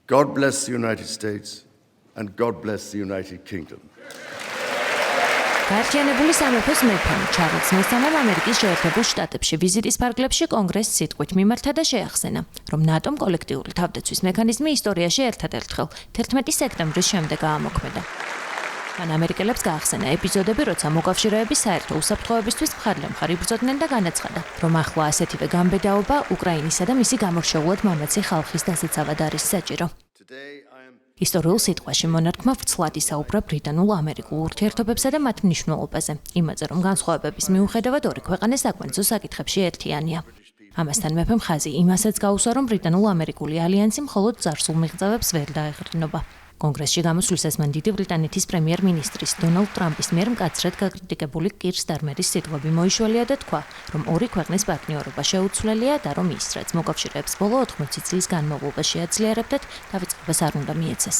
God bless the United States and God bless the United Kingdom. გაერთიანებული სამეფოს მეფემ ჩარლზ მესამემ ამერიკის შეერთებულ შტატებში ვიზიტის ფარგლებში კონგრესს სიტყვით მიმართა და შეახსენა, რომ ნატომ კოლექტიური თავდაცვის მექანიზმი ისტორიაში ერთადერთხელ 11 სექტემბრის შემდეგ აამოქმედა. მან ამერიკელებს გაახსენა ეპიზოდები, როცა მოკავშირეები საერთო უსაფრთხოებისთვის მხარლემხარ იბრძოდნენ და განაცხადა, რომ ახლა ასეთივე გამბედაობა უკრაინისა და მისი გამორჩეულად მამაცი ხალხის დასაცავად არის საჭირო. ისტორიულ სიტყვაში მონარქმა ვრცლად ისაუბრა ბრიტანულ-ამერიკულ ურთიერთობებსა და მათ მნიშვნელობაზე, იმაზე, რომ განსხვავებების მიუხედავად ორი ქვეყანა საკმაოდ საკითხებში ერთიანია. ამასთან მეფემ ხაზი იმასაც გაუსვა, რომ ბრიტანულ-ამერიკული ალიანსი მხოლოდ წარსულ მიღწევებს ვერ დაეღრდნობა. კონგრესში გამოსვლისას მან დიდი ბრიტანეთის პრემიერ-მინისტრის დონალდ ტრამპის მიერ მკაცრად გაკრიტიკებული კირ სტარმერის სიტყვები მოიშველია და თქვა, რომ ორი ქვეყნის პარტნიორობა შეუცვლელია და რომ ის, რაც მოკავშირეებს ბოლო 80 წლის განმავლობაში აძლიერებდათ, დავიწყებას არ უნდა მიეცეს.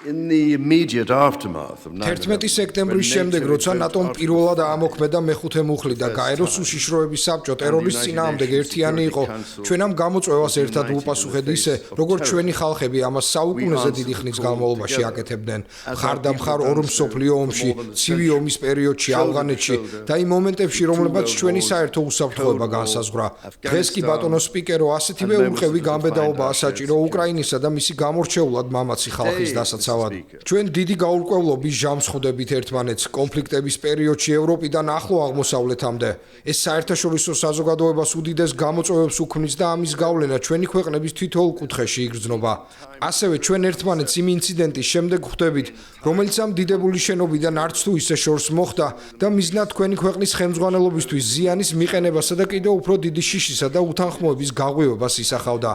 In the immediate aftermath of 11 სექტემბრის შემდეგ, როცა ნატომ პირველად აამოქმედა მეხუთე მუხლი და გაეროს უშიშროების საბჭო ტერორის წინააღმდეგ ერთიანი იყო, ჩვენ ამ გამოწვევას ერთად ვუპასუხეთ ისე, როგორც ჩვენი ხალხები ამას საუკუნეზე დიდი ხნის განმავლობაში აკეთებდნენ. მხარდამხარ ორ მსოფლიო ომში, ცივი ომის პერიოდში, ავღანეთში და იმ მომენტებში, რომლებაც ჩვენი საერთო უსაფრთხოება განსაზღვრა. დღეს კი ბატონო სპიკერო, ასეთივე ურყევი გამბედაობაა საჭირო უკრაინისა და მისი გამორჩეულად მამაცი ხალხის დასაცავად. ჩვენ დიდი გაურკვევლობის ჟამს ხვდებით ერთმანეთს კონფლიქტების პერიოდში ევროპიდან ახლო აღმოსავლეთამდე. ეს საერთაშორისო საზოგადოებას უდიდეს გამოწვევებს უქმნის და ამის გავლენა ჩვენი ქვეყნების თითოეულ კუთხეში იგრძნობა. ასევე ჩვენ ერთმანეთს იმ ინციდენტის შემდეგ ხვდებით, რომელიც ამ დიდებული შენობიდან არც თუ ისე შორს მოხდა და მიზნად თქვენი ქვეყნის ხელმძღვანელობისთვის ზიანის მიყენებასა და კიდევ უფრო დიდი შიშისა და უთანხმოების გაღვივებას ისახავდა.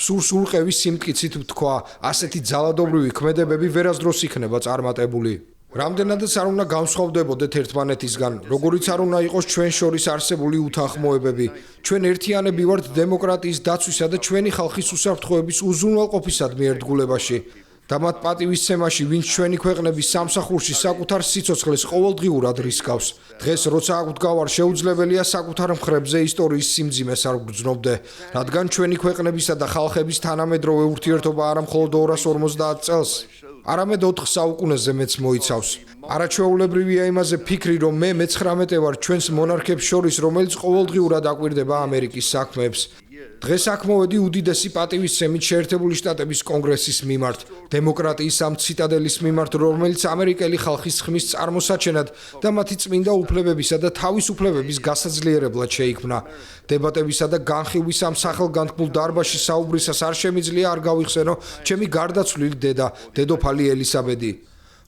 სურს-ურყევის სიმტკიცით ვთქვა, ასეთი ძალადობრივი ქმედებები ვერასდროს იქნება წარმატებული. რამდენადაც არ უნდა განსხვავდებოდეთ ერთმანეთისგან, როგორიც არ უნდა იყოს ჩვენ შორის არსებული უთანხმოებები. ჩვენ ერთიანები ვართ დემოკრატიის დაცვისა და ჩვენი ხალხის უსაფრთხოების უზრუნველყოფისადმი ერთგულებაში. და მათ პატივისცემაში, ვინც ჩვენი ქვეყნების სამსახურში საკუთარ სიცოცხლეს ყოველდღიურად რისკავს. დღეს, როცა აგვდგავარ, შეუძლებელია საკუთარ მხრებზე ისტორიის სიმძიმეს არ ვგრძნობდე, რადგან ჩვენი ქვეყნებისა და ხალხების თანამედროვე ურთიერთობა არა მხოლოდ 250 წელს, არამედ 4 საუკუნეზე მეც მოიცავს. არაჩვეულებრივია იმაზე ფიქრი, რომ მე მე-19 ვარ ჩვენს მონარქებს შორის, რომელიც ყოველდღიურად აკვირდება ამერიკის საქმეებს. დღეს აქ მოვედი უდიდესი პატივისცემით შეერთებული შტატების კონგრესის მიმართ, დემოკრატიის ამ ციტადელის მიმართ, რომელიც ამერიკელი ხალხის ხმის წარმოსაჩენად და მათი წმინდა უფლებებისა და თავისუფლებების გასაძლიერებლად შეიქმნა. დებატებისა და განხილვის ამ სახელგანთქმულ დარბაზში საუბრისას არ შემიძლია არ გავიხსენო ჩემი გარდაცვლილი დედა, დედოფალი ელისაბედი,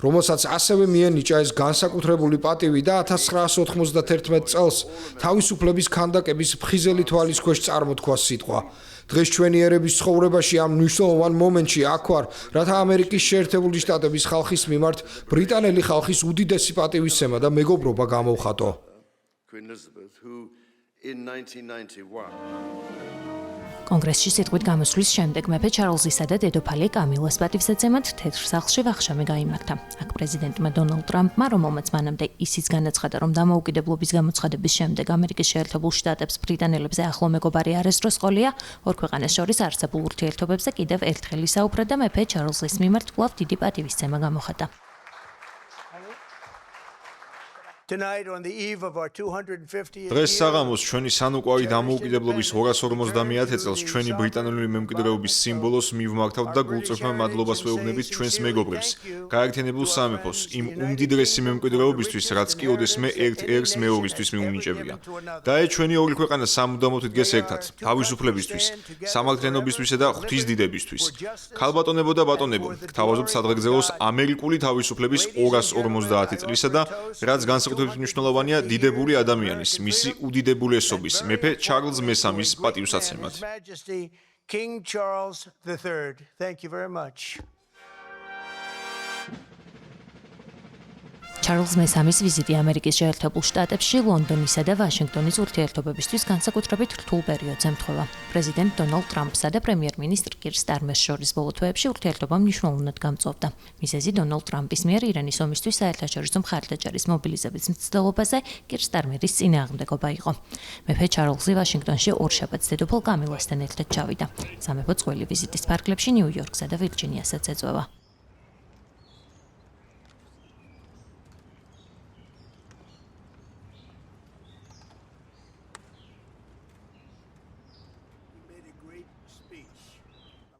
რომელსაც ასევე მიენიჭა ეს განსაკუთრებული პატივი და 1991 წელს თავისუფლების ქანდაკების ფხიზელი თვალის ქვეშ წარმოთქვა სიტყვა. დღეს ჩვენი ერების ცხოვრებაში ამ მნიშვნელოვან მომენტში აქ ვარ, რათა ამერიკის შეერთებული შტატების ხალხის მიმართ ბრიტანელი ხალხის უდიდესი პატივისცემა და მეგობრობა გამოვხატო. კონგრესში სიტყვით გამოსვლის შემდეგ მეფე ჩარლზისა და დედოფალი კამილას პატივსაცემად თეთრ სახლში ვახშამი გაიმართა. აქ პრეზიდენტმა დონალდ ტრამპმა, რომელმაც მანამდე ისიც განაცხადა, რომ დამოუკიდებლობის გამოცხადების შემდეგ ამერიკის შეერთებულ შტატებს ბრიტანელებზე ახლო მეგობარი არასდროს ყოლია, ორ ქვეყანას შორის არსებულ ურთიერთობებზე კიდევ ერთხელ ისაუბრა და მეფე ჩარლზის მიმართ კვლავ დიდი პატივისცემა გამოხატა. დღეს საღამოს ჩვენი სანუკვარი დამოუკიდებლობის 250 წელს ჩვენი ბრიტანული მემკვიდრეობის სიმბოლოს მივმართავთ და გულწრფმა მადლობას ვეუბნებით ჩვენს მეგობრებს, გაერთიანებულ სამეფოს, იმ უმდიდრესი მემკვიდრეობისთვის, რაც კი ოდესმე ერთ-ერთს მეორისთვის მიუნიჭებია. და ჩვენი ორი ქვეყანა სამუდამოდ იდგეს ერთად, თავისუფლებისთვის, სამართლიანობისთვისა და ღვთისდიდებისთვის. ქალბატონებო და ბატონებო, გთავაზობთ სადღეგრძელოს ამერიკული თავისუფლების 250 წლისა და რაც განსაკუთრებით მნიშვნელოვანია დიდებული ადამიანის, მისი უდიდებულესობის, მეფე ჩარლზ მესამის პატივსაცემად. ჩარლზ მესამის ვიზიტი ამერიკის შეერთებულ შტატებში, ლონდონისა და ვაშინგტონის ურთიერთობებისთვის განსაკუთრებით რთულ პერიოდს ემთხვევა. პრეზიდენტ დონალდ ტრამპსა და პრემიერ-მინისტრ კირ სტარმერს შორის ბოლო თვეებში ურთიერთობა მნიშვნელოვნად გამწვავდა. მიზეზი დონალდ ტრამპის მიერ ირანის ომისთვის საერთაშორისო მხარდაჭერის მობილიზების მცდელობაზე კირ სტარმერის წინააღმდეგობა იყო. მეფე ჩარლზი ვაშინგტონში ორშაბათს დედოფალ კამილასთან ერთად ჩავიდა. სამეფო წყვილი ვიზიტის ფარგლებში ნიუ-იორკსა და ვირჯინიასაც ეწვევა.